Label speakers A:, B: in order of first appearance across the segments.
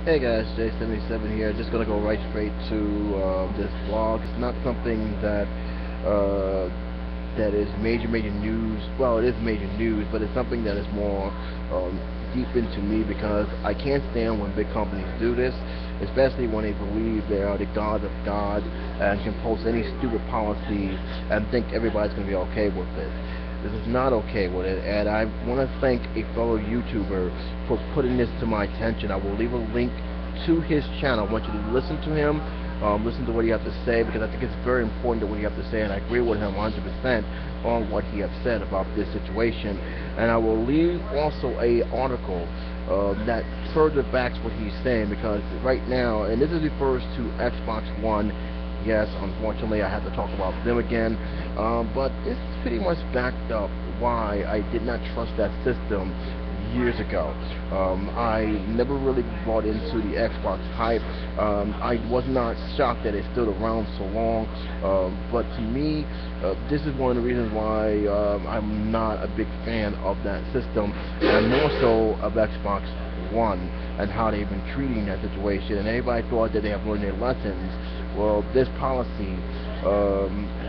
A: Hey guys, J77 here. Just gonna go right straight to this blog. It's not something uh, that is major news. Well, it is major news, but it's something that is more deep into me because I can't stand when big companies do this, especially when they believe they are the god of God and can post any stupid policy and think everybody's gonna be okay with it. This is not okay with it, and I want to thank a fellow YouTuber for putting this to my attention. I will leave a link to his channel. I want you to listen to him, listen to what he has to say, because I think it's very important to what he has to say, and I agree with him 100% on what he has said about this situation. And I will leave also a article that further backs what he's saying, because right now, and this is refers to Xbox One. Yes, unfortunately, I have to talk about them again, but it's pretty much backed up why I did not trust that system years ago. I never really bought into the Xbox hype. I was not shocked that it stood around so long, but to me, this is one of the reasons why I'm not a big fan of that system, and more so of Xbox One and how they've been treating that situation. And everybody thought that they have learned their lessons. Well, this policy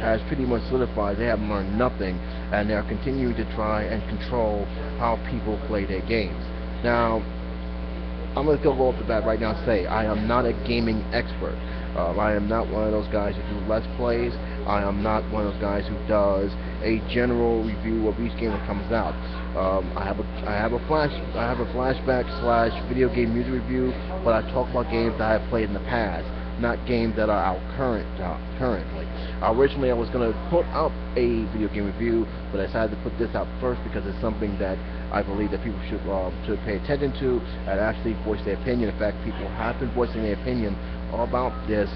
A: has pretty much solidified they have learned nothing, and they're continuing to try and control how people play their games. Now, I'm going to go off the bat right now and say I am not a gaming expert. I am not one of those guys who do Let's Plays. I am not one of those guys who does a general review of each game that comes out. I have a flashback / video game music review, but I talk about games that I have played in the past, not games that are out currently. Originally, I was going to put up a video game review, but I decided to put this out first because it's something that I believe that people should pay attention to and actually voice their opinion. In fact, people have been voicing their opinion about this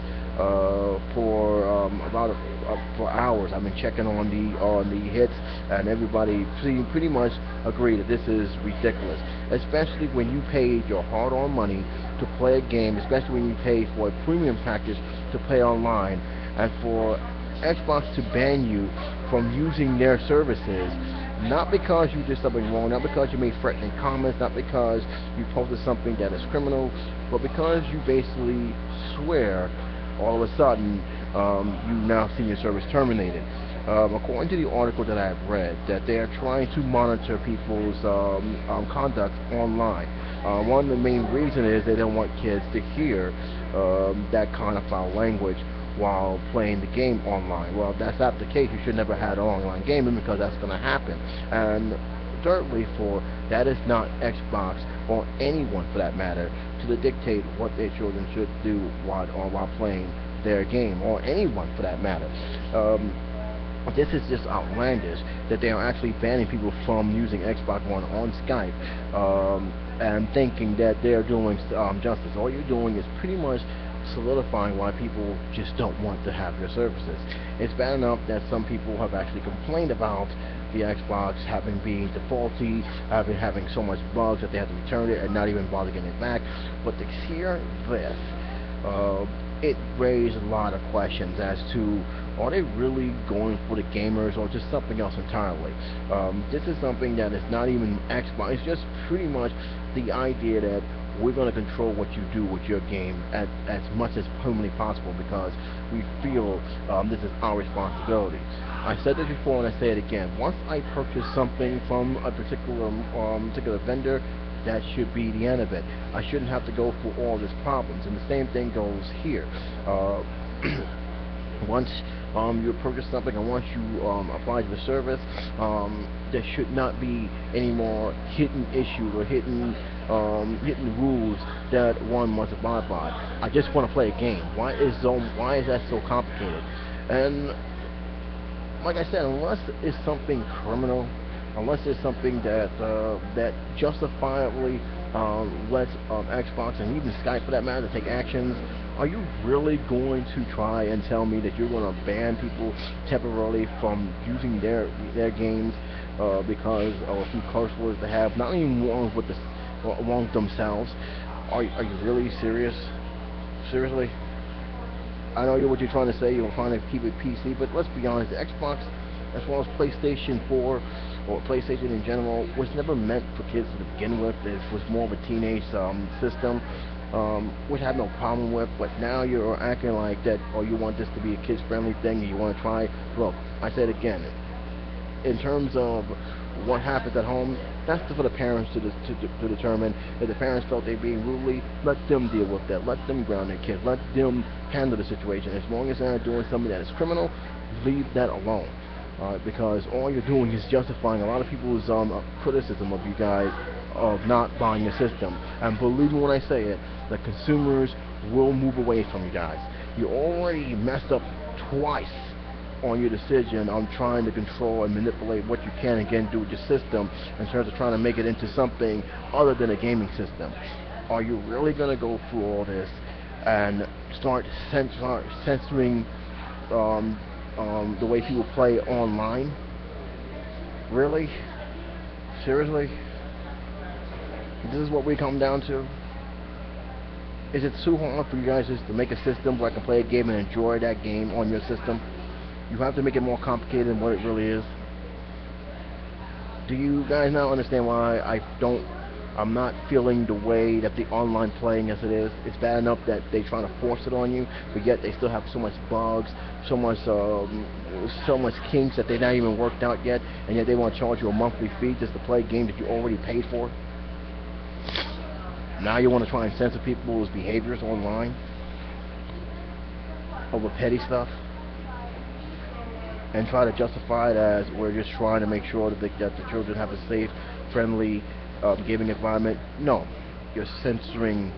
A: for hours. I've been checking on the hits, and everybody pretty much agree that this is ridiculous, especially when you paid your hard-earned money to play a game, especially when you pay for a premium package to play online, and for Xbox to ban you from using their services, not because you did something wrong, not because you made threatening comments, not because you posted something that is criminal, but because you basically swear all of a sudden you now see your service terminated. According to the article that I've read, that they are trying to monitor people's conduct online. One of the main reasons is they don't want kids to hear that kind of foul language while playing the game online. Well, if that's not the case, you should never have online gaming, because that's going to happen. And thirdly, that is not Xbox or anyone for that matter to dictate what their children should do while playing their game, or anyone for that matter. This is just outlandish that they are actually banning people from using Xbox One on Skype and thinking that they're doing justice. All you're doing is pretty much solidifying why people just don't want to have your services. It's bad enough that some people have actually complained about the Xbox being defaulty, having so much bugs that they have to return it and not even bother getting it back. But to hear this, it raised a lot of questions as to, are they really going for the gamers or just something else entirely? This is something that is not even Xbox. It's just pretty much the idea that we're going to control what you do with your game as much as humanly possible, because we feel this is our responsibility. I said this before and I say it again. Once I purchase something from a particular vendor, that should be the end of it. I shouldn't have to go through all these problems, and the same thing goes here. Once you purchase something and once you apply to the service, there should not be any more hidden issues or hidden rules that one must abide by. I just want to play a game. Why is that so complicated? And like I said, unless it's something criminal, unless it's something that justifiably lets Xbox and even Skype for that matter take actions, are you really going to try and tell me that you're going to ban people temporarily from using their games because of a few curse words they have, not even wrong with themselves? Are you really serious? Seriously? I know what you're trying to say. You're trying to keep it PC, but let's be honest. The Xbox, as well as PlayStation 4 or PlayStation in general, was never meant for kids to begin with. It was more of a teenage system. which I have no problem with. But now you're acting like that, or you want this to be a kids-friendly thing, and you want to try. Look, I said again, in terms of what happens at home, that's for the parents to determine. If the parents felt they're being rudely, let them deal with that. Let them ground their kids. Let them handle the situation. As long as they're not doing something that is criminal, leave that alone. Because all you're doing is justifying a lot of people's criticism of you guys of not buying the system. And believe me when I say it, the consumers will move away from you guys. You already messed up twice on your decision on trying to control and manipulate what you can again do with your system in terms of trying to make it into something other than a gaming system. Are you really going to go through all this and start censoring the way people play online? Really? Seriously? This is what we come down to? Is it too hard for you guys just to make a system where I can play a game and enjoy that game on your system? You have to make it more complicated than what it really is. Do you guys now understand why I'm not feeling the way that the online playing as it is? It's bad enough that they're trying to force it on you, but yet they still have so much bugs, so much kinks that they're not even worked out yet, and yet they want to charge you a monthly fee just to play a game that you already paid for. Now you want to try and censor people's behaviors online over petty stuff and try to justify it as we're just trying to make sure that the children have a safe, friendly gaming environment. No, you're censoring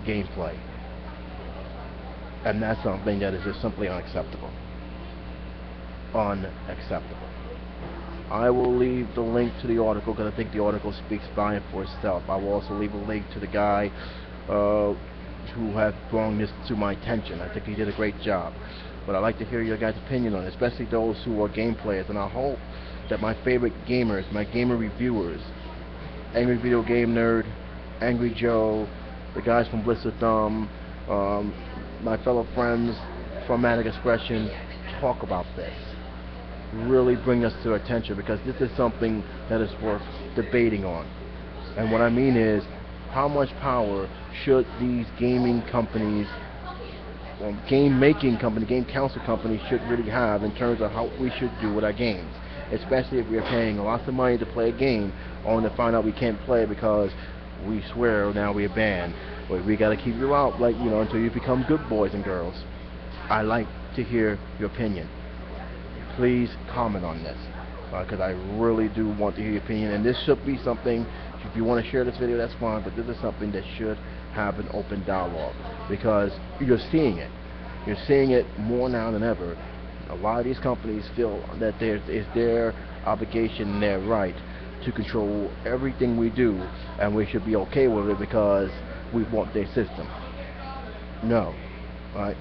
A: gameplay, and that's something that is just simply unacceptable. Unacceptable. I will leave the link to the article because I think the article speaks by and for itself. I will also leave a link to the guy who has brought this to my attention. I think he did a great job. But I'd like to hear your guys' opinion on it, especially those who are game players. And I hope that my favorite gamers, my gamer reviewers, Angry Video Game Nerd, Angry Joe, the guys from Blizzard Thumb, my fellow friends from Manic Expression, talk about this. Really bring us to attention, because this is something that is worth debating on. And what I mean is, how much power should these gaming companies, game making company, game console companies should really have in terms of how we should do with our games, especially if we're paying lots of money to play a game only to find out we can't play because we swear now we're banned. But we gotta keep you out, like, until you become good boys and girls. I like to hear your opinion. Please comment on this, because I really do want to hear your opinion. And this should be something, if you want to share this video, that's fine, but this is something that should have an open dialogue, because you're seeing it. You're seeing it more now than ever. A lot of these companies feel that it's their obligation and their right to control everything we do, and we should be okay with it because we want their system. No. Right?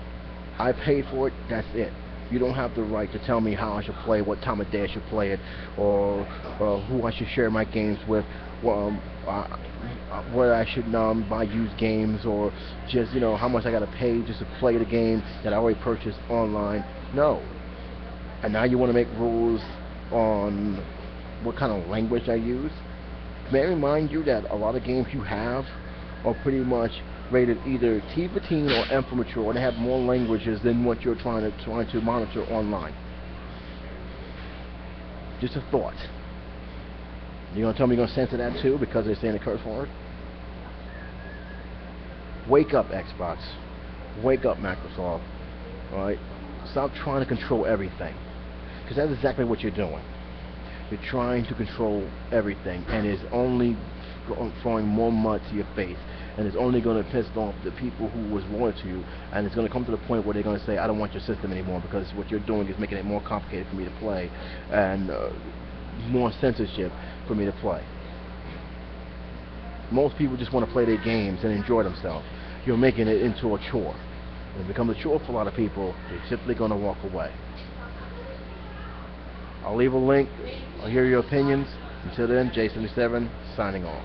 A: I paid for it, that's it. You don't have the right to tell me how I should play, what time of day I should play it, or who I should share my games with, where I should buy used games, or just how much I gotta pay just to play the game that I already purchased online. No. And now you want to make rules on what kind of language I use. May I remind you that a lot of games you have are pretty much rated either T for teen or M for mature, and they have more languages than what you're trying to monitor online. Just a thought. You gonna tell me you're gonna censor that too because they're saying a curse word? Wake up, Xbox. Wake up, Microsoft. Alright? Stop trying to control everything, because that's exactly what you're doing. You're trying to control everything, and it's only throwing more mud to your face, and it's only going to piss off the people who was loyal to you, and it's going to come to the point where they're going to say, I don't want your system anymore, because what you're doing is making it more complicated for me to play, and more censorship for me to play. Most people just want to play their games and enjoy themselves. You're making it into a chore. When it becomes a chore for a lot of people, they're simply going to walk away. I'll leave a link. I'll hear your opinions. Until then, J77 signing off.